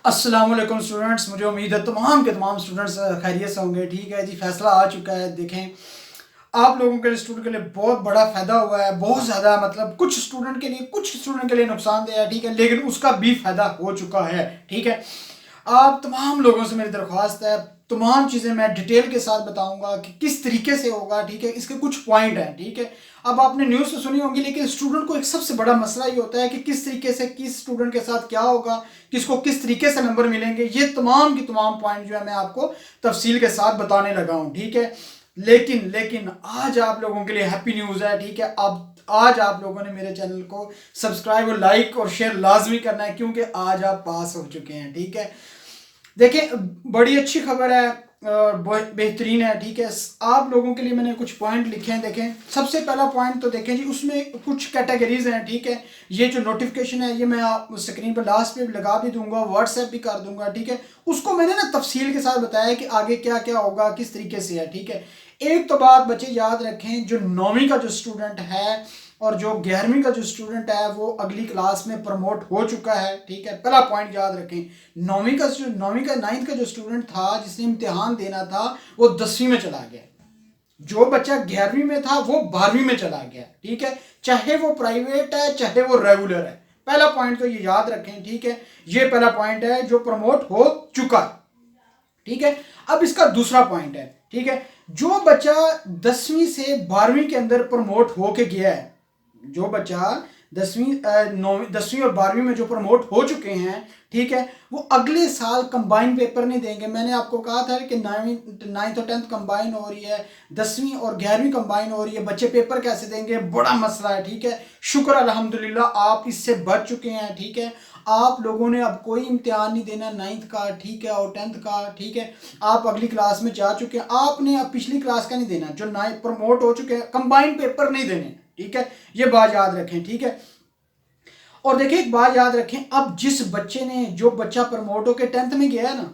अस्सलाम वालेकुम स्टूडेंट्स, मुझे उम्मीद है तमाम के तमाम स्टूडेंट्स खैरियत से होंगे। ठीक है जी, फैसला आ चुका है। देखें, आप लोगों के लिए, स्टूडेंट के लिए बहुत बड़ा फ़ायदा हुआ है, बहुत ज़्यादा। मतलब कुछ स्टूडेंट के लिए नुकसानदेह है, ठीक है, लेकिन उसका भी फ़ायदा हो चुका है। ठीक है, आप तमाम लोगों से मेरी दरख्वास्त है, तमाम चीज़ें मैं डिटेल के साथ बताऊंगा कि किस तरीके से होगा। ठीक है, इसके कुछ पॉइंट हैं। ठीक है, अब आपने न्यूज़ तो सुनी होगी, लेकिन स्टूडेंट को एक सबसे बड़ा मसला ये होता है कि किस तरीके से किस स्टूडेंट के साथ क्या होगा, किसको किस तरीके से नंबर मिलेंगे। ये तमाम की तमाम पॉइंट जो है मैं आपको तफसील के साथ बताने लगा हूँ। ठीक है, लेकिन लेकिन आज आप लोगों के लिए हैप्पी न्यूज़ है। ठीक है, अब आज आप लोगों ने मेरे चैनल को सब्सक्राइब और लाइक और शेयर लाजमी करना है, क्योंकि आज आप पास हो चुके हैं। ठीक है, देखिए, बड़ी अच्छी खबर है और बेहतरीन है। ठीक है, आप लोगों के लिए मैंने कुछ पॉइंट लिखे हैं। देखें, सबसे पहला पॉइंट तो देखें जी, उसमें कुछ कैटेगरीज हैं। ठीक है, ये जो नोटिफिकेशन है ये मैं आप स्क्रीन पर लास्ट पे लगा भी दूंगा, व्हाट्सएप भी कर दूंगा। ठीक है, उसको मैंने ना तफसील के साथ बताया कि आगे क्या क्या होगा, किस तरीके से है। ठीक है, एक तो बात बच्चे याद रखें, जो 9वीं का जो स्टूडेंट है और जो 11वीं का जो स्टूडेंट है वो अगली क्लास में प्रमोट हो चुका है। ठीक है, पहला पॉइंट याद रखें। 9वीं का जो स्टूडेंट था जिसने इम्तिहान देना था, वो 10वीं में चला गया। जो बच्चा 11वीं में था वो 12वीं में चला गया। ठीक है, चाहे वो प्राइवेट है चाहे वो रेगुलर है। पहला पॉइंट तो ये याद रखें। ठीक है, ये पहला पॉइंट है जो प्रमोट हो चुका है। ठीक है, अब इसका दूसरा पॉइंट है। ठीक है, जो बच्चा 10वीं से 12वीं के अंदर प्रमोट होके गया है, जो बच्चा 10वीं और 12वीं में जो प्रमोट हो चुके हैं, ठीक है, वो अगले साल कंबाइन पेपर नहीं देंगे। मैंने आपको कहा था कि 9वीं और 10th कंबाइन हो रही है, 10वीं और 11वीं कंबाइन हो रही है, बच्चे पेपर कैसे देंगे, बड़ा मसला है। ठीक है, शुक्र अल्हम्दुलिल्लाह आप इससे बच चुके हैं। ठीक है, आप लोगों ने अब कोई इम्तिहान नहीं देना 9th का, ठीक है, और 10th का। ठीक है, आप अगली क्लास में जा चुके हैं, आपने अब पिछली क्लास का नहीं देना। जो 9 प्रमोट हो चुके हैं, कंबाइन पेपर नहीं देने। ठीक है, ये बात याद रखें। ठीक है, और देखिए एक बात याद रखें, अब जिस बच्चे ने, जो बच्चा प्रमोट होकर 10th में गया है ना,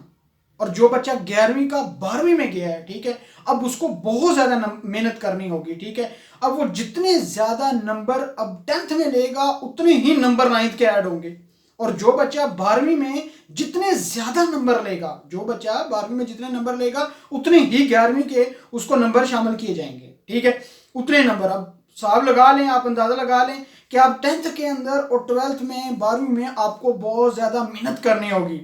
और जो बच्चा 11वीं का 12वीं में गया है, ठीक है, अब उसको बहुत ज्यादा मेहनत करनी होगी। ठीक है, अब वो जितने ज्यादा नंबर अब 10th में लेगा, उतने ही नंबर 9th के ऐड होंगे। और जो बच्चा 12वीं में जितने ज्यादा नंबर लेगा, जो बच्चा 12वीं में जितने नंबर लेगा, उतने ही 11वीं के उसको नंबर शामिल किए जाएंगे। ठीक है, उतने नंबर अब हिसाब लगा लें, आप अंदाजा लगा लें कि आप 10th के अंदर और 12th में, 12वीं में आपको बहुत ज्यादा मेहनत करनी होगी।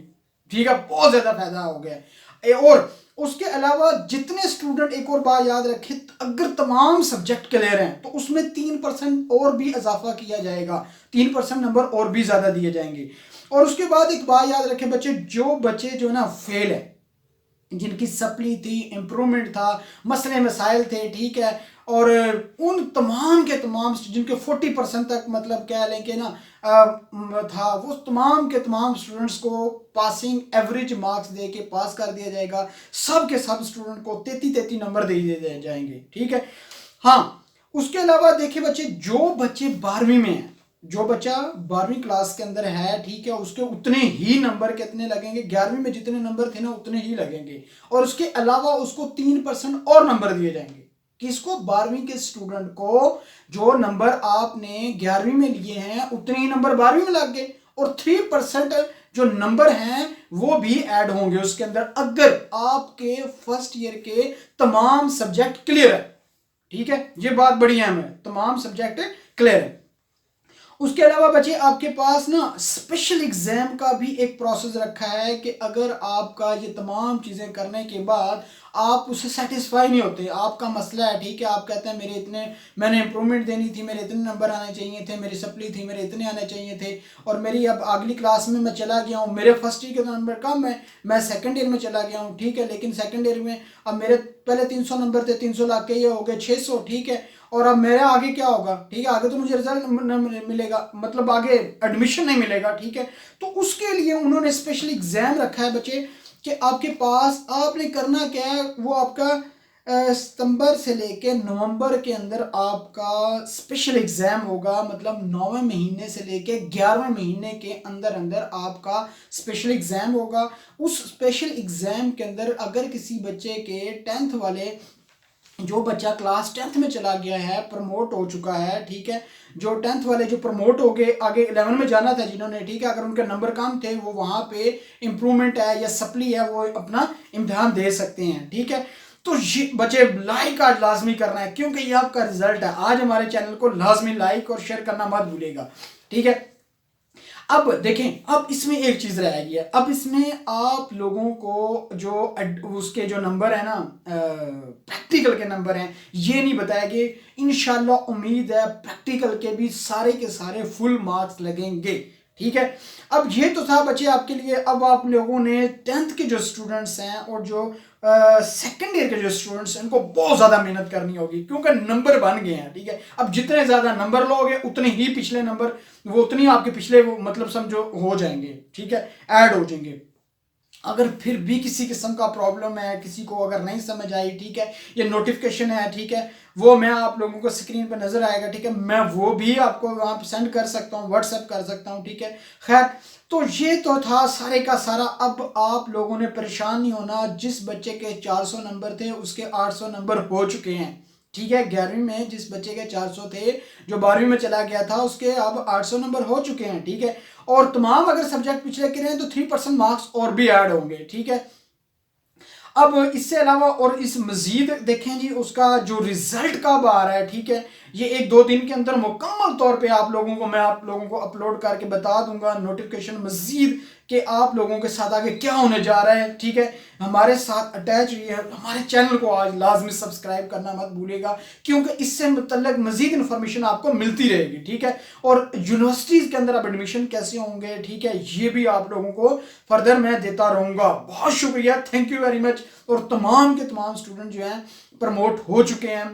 ठीक है, बहुत ज्यादा फायदा हो गया। और उसके अलावा जितने स्टूडेंट, एक और बात याद रखें, अगर तमाम सब्जेक्ट क्लियर हैं तो उसमें 3% और भी इजाफा किया जाएगा, 3% नंबर और भी ज्यादा दिए जाएंगे। और उसके बाद एक बात याद रखें बच्चे, जो बच्चे जो ना फेल है, जिनकी सप्ली थी, इम्प्रूवमेंट था, मसले मसाइल थे, ठीक है, और उन तमाम के तमाम जिनके 40% तक, मतलब कह लें कि ना था, वो तमाम के तमाम स्टूडेंट्स को पासिंग एवरेज मार्क्स दे के पास कर दिया जाएगा। सब के सब स्टूडेंट को 33 नंबर दे दिए जाएंगे। ठीक है, हाँ, उसके अलावा देखिए बच्चे, जो बच्चे 12वीं में हैं, जो बच्चा 12वीं क्लास के अंदर है, ठीक है, उसके उतने ही नंबर कितने लगेंगे, 11वीं में जितने नंबर थे ना उतने ही लगेंगे। और उसके अलावा उसको 3% और नंबर दिए जाएंगे। किसको? 12वीं के स्टूडेंट को। जो नंबर आपने 11वीं में लिए हैं उतने ही नंबर 12वीं में लग गए, और 3% जो नंबर हैं वो भी ऐड होंगे उसके अंदर, अगर आपके फर्स्ट ईयर के तमाम सब्जेक्ट क्लियर है। ठीक है, ये बात बड़ी अहम है, तमाम सब्जेक्ट क्लियर है। उसके अलावा बच्चे, आपके पास ना स्पेशल एग्जाम का भी एक प्रोसेस रखा है कि अगर आपका ये तमाम चीज़ें करने के बाद आप उससे सेटिस्फाई नहीं होते, आपका मसला है, ठीक है, आप कहते हैं मेरे इतने, मैंने इंप्रूवमेंट देनी थी, मेरे इतने नंबर आने चाहिए थे, मेरी सप्ली थी, मेरे इतने आने चाहिए थे, और मेरी अब अगली क्लास में मैं चला गया हूँ, मेरे फर्स्ट ईयर के नंबर कम है, मैं सेकंड ईयर में चला गया हूँ, ठीक है, लेकिन सेकंड ईयर में अब मेरे पहले 300 नंबर थे, 300 ला के ये हो गए 600, ठीक है, और अब मेरा आगे क्या होगा? ठीक है, आगे तो मुझे रिजल्ट न मिलेगा, मतलब आगे एडमिशन नहीं मिलेगा। ठीक है, तो उसके लिए उन्होंने स्पेशल एग्जाम रखा है बच्चे, कि आपके पास आपने करना क्या है, वो आपका सितंबर से लेके नवंबर के अंदर आपका स्पेशल एग्जाम होगा, मतलब 9वें महीने से लेके 11वें महीने के अंदर अंदर आपका स्पेशल एग्जाम होगा। उस स्पेशल एग्जाम के अंदर अगर किसी बच्चे के 10th वाले जो बच्चा क्लास 10th में चला गया है, प्रमोट हो चुका है, ठीक है, जो 10th वाले जो प्रमोट हो गए, आगे 11 में जाना था जिन्होंने, ठीक है, अगर उनके नंबर कम थे वो वहाँ पे इम्प्रूवमेंट है या सप्ली है वो अपना इम्तिहान दे सकते हैं, ठीक है। तो ये बच्चे लाइक आज लाजमी करना है क्योंकि ये आपका रिजल्ट है। आज हमारे चैनल को लाजमी लाइक और शेयर करना मत भूलिएगा, ठीक है। अब देखें, अब इसमें एक चीज रह गई है, अब इसमें आप लोगों को जो उसके जो नंबर है ना, प्रैक्टिकल के नंबर हैं, ये नहीं बताया कि इंशाल्लाह उम्मीद है प्रैक्टिकल के भी सारे के सारे फुल मार्क्स लगेंगे, ठीक है। अब ये तो था बच्चे आपके लिए। अब आप लोगों ने 10th के जो स्टूडेंट्स हैं और जो सेकेंड ईयर के जो स्टूडेंट्स हैं, उनको बहुत ज़्यादा मेहनत करनी होगी क्योंकि नंबर बन गए हैं, ठीक है। अब जितने ज़्यादा नंबर लोगे उतने ही पिछले नंबर, वो उतनी आपके पिछले वो मतलब समझो हो जाएंगे, ठीक है, ऐड हो जाएंगे। अगर फिर भी किसी किस्म का प्रॉब्लम है, किसी को अगर नहीं समझ आई, ठीक है, ये नोटिफिकेशन है, ठीक है, वो मैं आप लोगों को स्क्रीन पर नजर आएगा, ठीक है, मैं वो भी आपको वहाँ पर सेंड कर सकता हूँ, व्हाट्सएप कर सकता हूँ, ठीक है। खैर, तो ये तो था सारे का सारा। अब आप लोगों ने परेशान नहीं होना, जिस बच्चे के 400 नंबर थे उसके 800 नंबर हो चुके हैं, ठीक है। 11वीं में जिस बच्चे के 400 थे, जो 12वीं में चला गया था, उसके अब 800 नंबर हो चुके हैं, ठीक है। और तमाम अगर सब्जेक्ट पिछले के रहे तो 3% मार्क्स और भी ऐड होंगे, ठीक है। अब इससे अलावा और इस मजीद देखें जी, उसका जो रिजल्ट कब आ रहा है, ठीक है, ये 1-2 दिन के अंदर मुकम्मल तौर पे आप लोगों को मैं आप लोगों को अपलोड करके बता दूंगा नोटिफिकेशन मजीद कि आप लोगों के साथ आगे क्या होने जा रहा है, ठीक है। हमारे साथ अटैच रहिए, हमारे चैनल को आज लाजमी सब्सक्राइब करना मत भूलिएगा क्योंकि इससे मुतल्लक मजीद इन्फॉर्मेशन आपको मिलती रहेगी, ठीक है। और यूनिवर्सिटीज़ के अंदर अब एडमिशन कैसे होंगे, ठीक है, ये भी आप लोगों को फर्दर मैं देता रहूँगा। बहुत शुक्रिया, थैंक यू वेरी मच। और तमाम के तमाम स्टूडेंट जो हैं प्रमोट हो चुके हैं,